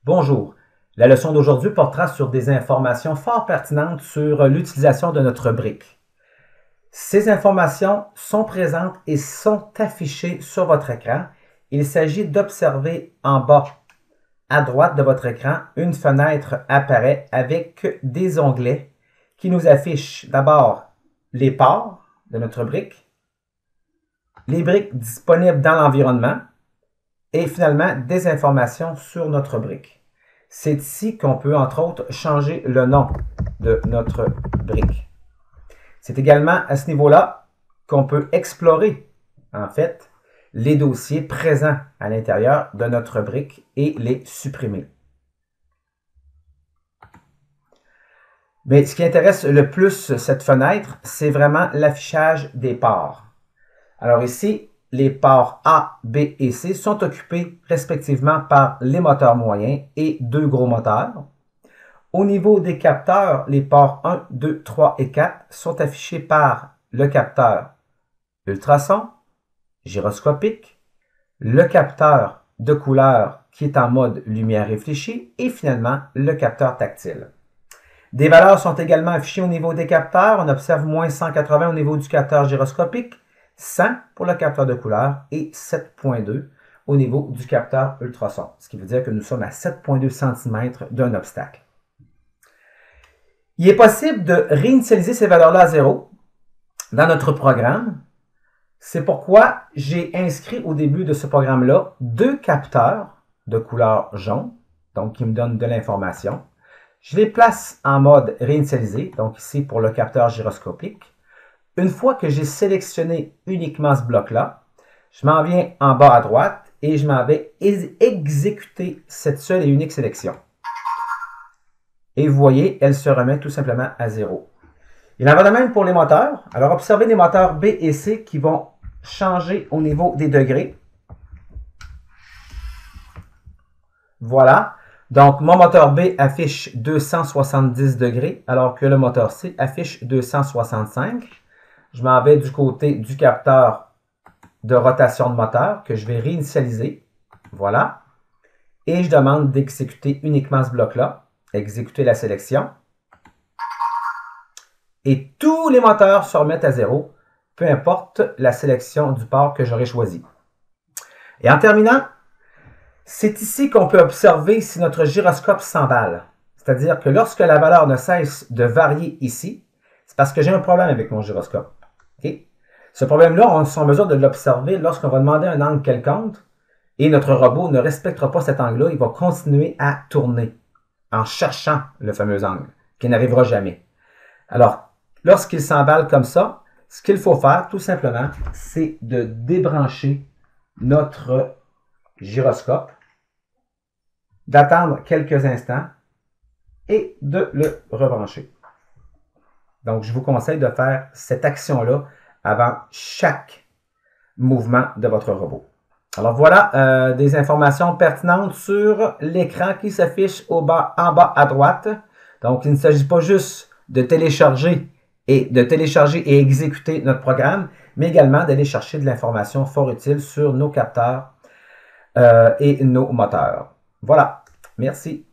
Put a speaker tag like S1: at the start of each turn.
S1: Bonjour. La leçon d'aujourd'hui portera sur des informations fort pertinentes sur l'utilisation de notre brique. Ces informations sont présentes et sont affichées sur votre écran. Il s'agit d'observer en bas à droite de votre écran, une fenêtre apparaît avec des onglets qui nous affichent d'abord les ports de notre brique, les briques disponibles dans l'environnement et finalement des informations sur notre brique. C'est ici qu'on peut, entre autres, changer le nom de notre brique. C'est également à ce niveau-là qu'on peut explorer, en fait, les dossiers présents à l'intérieur de notre brique et les supprimer. Mais ce qui intéresse le plus cette fenêtre, c'est vraiment l'affichage des ports. Alors ici, les ports A, B et C sont occupés respectivement par les moteurs moyens et deux gros moteurs. Au niveau des capteurs, les ports 1, 2, 3 et 4 sont affichés par le capteur ultrason, gyroscopique, le capteur de couleur qui est en mode lumière réfléchie et finalement le capteur tactile. Des valeurs sont également affichées au niveau des capteurs. On observe moins 180 au niveau du capteur gyroscopique, 100 pour le capteur de couleur et 7.2 au niveau du capteur ultrason. Ce qui veut dire que nous sommes à 7.2 cm d'un obstacle. Il est possible de réinitialiser ces valeurs-là à 0 dans notre programme. C'est pourquoi j'ai inscrit au début de ce programme-là deux capteurs de couleur jaune, donc qui me donnent de l'information. Je les place en mode réinitialisé, donc ici pour le capteur gyroscopique. Une fois que j'ai sélectionné uniquement ce bloc-là, je m'en viens en bas à droite et je m'en vais exécuter cette seule et unique sélection. Et vous voyez, elle se remet tout simplement à 0. Il en va de même pour les moteurs. Alors, observez les moteurs B et C qui vont changer au niveau des degrés. Voilà. Donc, mon moteur B affiche 270 degrés, alors que le moteur C affiche 265. Je m'en vais du côté du capteur de rotation de moteur que je vais réinitialiser. Voilà. Et je demande d'exécuter uniquement ce bloc-là. Exécuter la sélection. Et tous les moteurs se remettent à 0, peu importe la sélection du port que j'aurai choisi. Et en terminant, c'est ici qu'on peut observer si notre gyroscope s'emballe. C'est-à-dire que lorsque la valeur ne cesse de varier ici, c'est parce que j'ai un problème avec mon gyroscope. Okay? Ce problème-là, on est en mesure de l'observer lorsqu'on va demander un angle quelconque et notre robot ne respectera pas cet angle-là, il va continuer à tourner en cherchant le fameux angle, qui n'arrivera jamais. Alors, lorsqu'il s'emballe comme ça, ce qu'il faut faire, tout simplement, c'est de débrancher notre gyroscope, d'attendre quelques instants et de le rebrancher. Donc, je vous conseille de faire cette action-là avant chaque mouvement de votre robot. Alors voilà des informations pertinentes sur l'écran qui s'affiche en bas à droite. Donc, il ne s'agit pas juste de télécharger et exécuter notre programme, mais également d'aller chercher de l'information fort utile sur nos capteurs et nos moteurs. Voilà, merci.